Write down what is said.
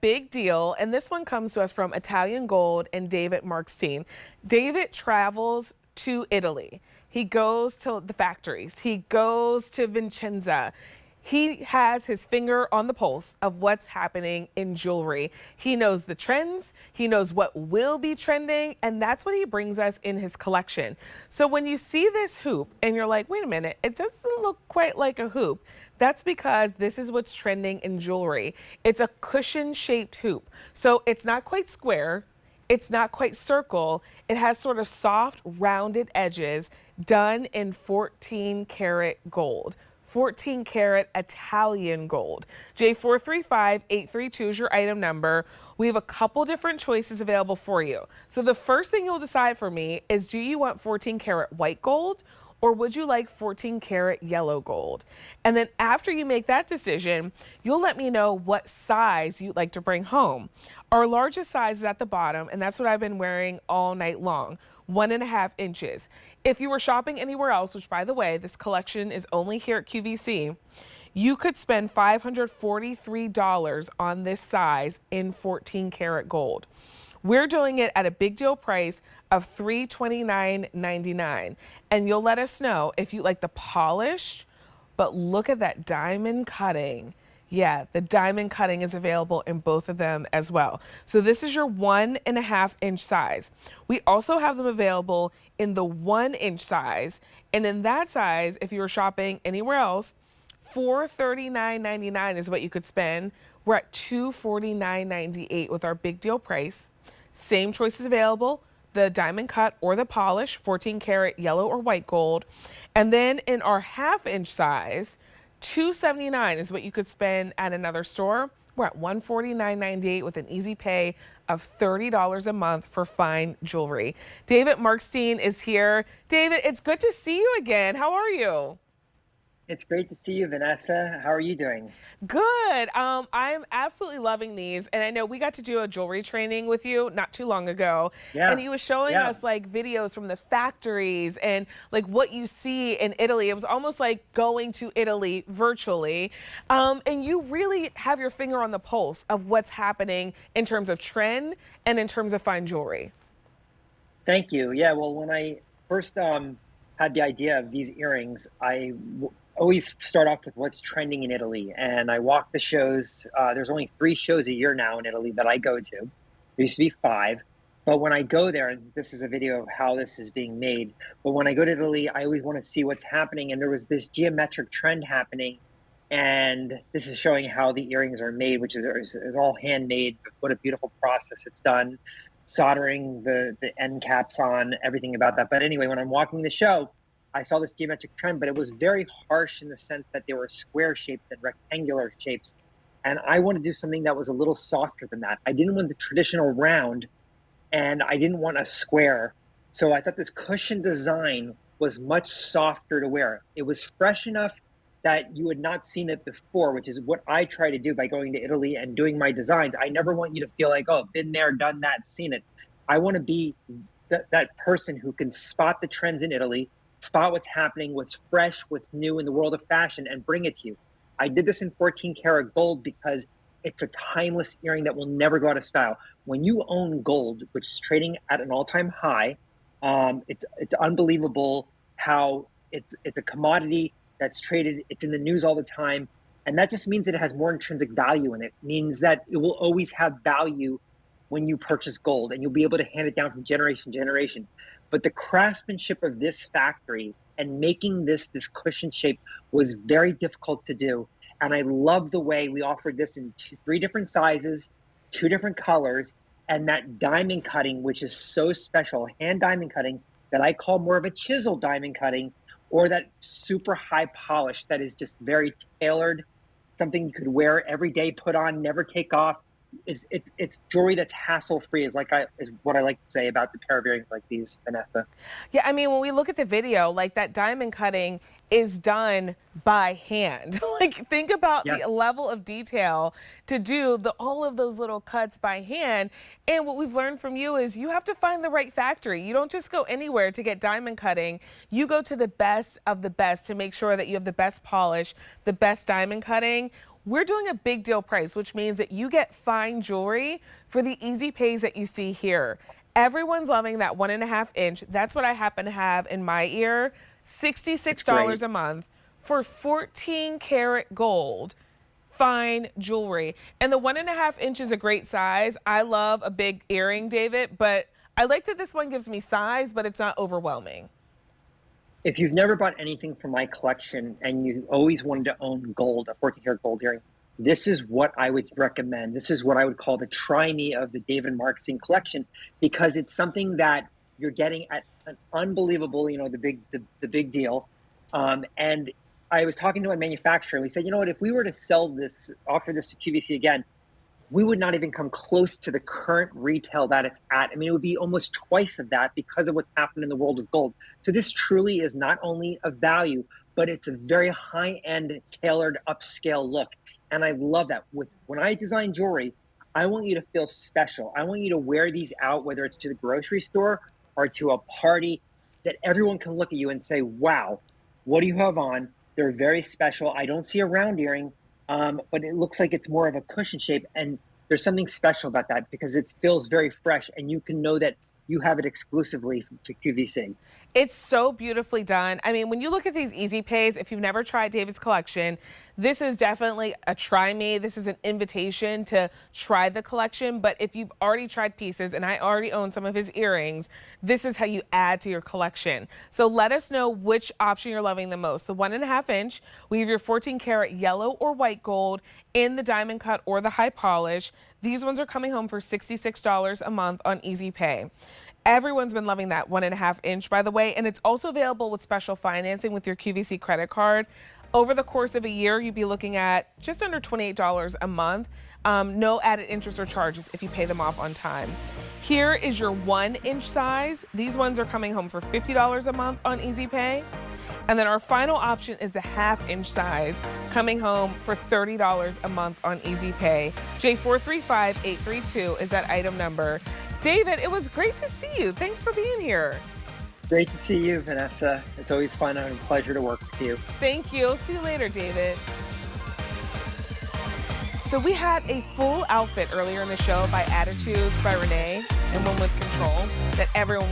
big deal, and this one comes to us from Italian Gold and David Markstein. David travels to Italy. He goes to the factories. He goes to Vincenza. He has his finger on the pulse of what's happening in jewelry. He knows the trends, he knows what will be trending, and that's what he brings us in his collection. So when you see this hoop and you're like, wait a minute, it doesn't look quite like a hoop, that's because this is what's trending in jewelry. It's a cushion-shaped hoop. So it's not quite square, it's not quite circle, it has sort of soft, rounded edges done in 14 karat gold. 14 karat Italian gold. J435832 is your item number. We have a couple different choices available for you. So the first thing you'll decide for me is, do you want 14 karat white gold or would you like 14 karat yellow gold? And then after you make that decision, you'll let me know what size you'd like to bring home. Our largest size is at the bottom, and that's what I've been wearing all night long. 1.5 inches. If you were shopping anywhere else, which by the way, this collection is only here at QVC, you could spend $543 on this size in 14 karat gold. We're doing it at a big deal price of $329.99. And you'll let us know if you like the polished, but look at that diamond cutting. Yeah, the diamond cutting is available in both of them as well. So this is your 1.5 inch size. We also have them available in the 1 inch size. And in that size, if you were shopping anywhere else, $439.99 is what you could spend. We're at $249.98 with our big deal price. Same choices available, the diamond cut or the polish, 14 karat yellow or white gold. And then in our 1/2 inch size, $279 is what you could spend at another store. We're at $149.98 with an easy pay of $30 a month for fine jewelry. David Markstein is here. David, it's good to see you again. How are you? It's great to see you, Vanessa. How are you doing? Good. I'm absolutely loving these. And I know we got to do a jewelry training with you not too long ago. Yeah, And he was showing yeah. us like videos from the factories and like what you see in Italy. It was almost like going to Italy virtually. And you really have your finger on the pulse of what's happening in terms of trend and in terms of fine jewelry. Thank you. Yeah, well, when I first had the idea of these earrings, always start off with what's trending in Italy. And I walk the shows. There's only 3 shows a year now in Italy that I go to. There used to be 5. But when I go there, and this is a video of how this is being made, but when I go to Italy, I always want to see what's happening. And there was this geometric trend happening. And this is showing how the earrings are made, which is all handmade. What a beautiful process it's done. Soldering the end caps on, everything about that. But anyway, when I'm walking the show, I saw this geometric trend, but it was very harsh in the sense that they were square shapes and rectangular shapes. And I want to do something that was a little softer than that. I didn't want the traditional round and I didn't want a square. So I thought this cushion design was much softer to wear. It was fresh enough that you had not seen it before, which is what I try to do by going to Italy and doing my designs. I never want you to feel like, oh, been there, done that, seen it. I want to be that person who can spot the trends in Italy, spot what's happening, what's fresh, what's new in the world of fashion, and bring it to you. I did this in 14 karat gold because it's a timeless earring that will never go out of style. When you own gold, which is trading at an all-time high, it's unbelievable how it's a commodity that's traded. It's in the news all the time, and that just means that it has more intrinsic value in it. It means that it will always have value when you purchase gold, and you'll be able to hand it down from generation to generation. But the craftsmanship of this factory and making this cushion shape was very difficult to do. And I love the way we offered this in 3 different sizes, 2 different colors, and that diamond cutting, which is so special, hand diamond cutting that I call more of a chisel diamond cutting, or that super high polish that is just very tailored, something you could wear every day, put on, never take off. It's jewelry that's hassle-free is what I like to say about the pair of earrings like these, Vanessa. Yeah, I mean, when we look at the video, like that diamond cutting is done by hand. Like, think about Yes. the level of detail to do all of those little cuts by hand. And what we've learned from you is you have to find the right factory. You don't just go anywhere to get diamond cutting. You go to the best of the best to make sure that you have the best polish, the best diamond cutting. we're doing a big deal price, which means that you get fine jewelry for the easy pays that you see here. Everyone's loving that 1.5 inch. That's what I happen to have in my ear. $66 a month for 14 karat gold fine jewelry. And the 1.5 inch is a great size. I love a big earring, David, but I like that this one gives me size, but it's not overwhelming. If you've never bought anything from my collection and you always wanted to own gold, a 14 karat gold earring, this is what I would recommend. This is what I would call the try me of the David Markstein collection, because it's something that you're getting at an unbelievable, the big deal. And I was talking to a manufacturer and we said, you know what, if we were to sell this, offer this to QVC again, we would not even come close to the current retail that it's at. I mean, it would be almost twice of that because of what's happened in the world of gold. So this truly is not only a value, but it's a very high-end, tailored, upscale look. And I love that. When I design jewelry, I want you to feel special. I want you to wear these out, whether it's to the grocery store or to a party, that everyone can look at you and say, wow, what do you have on? They're very special. I don't see a round earring. But it looks like it's more of a cushion shape, and there's something special about that because it feels very fresh, and you can know that you have it exclusively to QVC. It's so beautifully done. I mean, when you look at these easy pays, if you've never tried David's collection, this is definitely a try me. This is an invitation to try the collection. But if you've already tried pieces, and I already own some of his earrings, this is how you add to your collection. So let us know which option you're loving the most. The 1.5 inch, we have your 14 karat yellow or white gold in the diamond cut or the high polish. These ones are coming home for $66 a month on Easy Pay. Everyone's been loving that 1.5 inch, by the way, and it's also available with special financing with your QVC credit card. Over the course of a year, you'd be looking at just under $28 a month. No added interest or charges if you pay them off on time. Here is your 1 inch size. These ones are coming home for $50 a month on Easy Pay. And then our final option is the 1/2 inch size, coming home for $30 a month on Easy Pay. J435832 is that item number. David, it was great to see you. Thanks for being here. Great to see you, Vanessa. It's always fun and a pleasure to work with you. Thank you. See you later, David. So we had a full outfit earlier in the show by Attitudes by Renee and One with Control that everyone will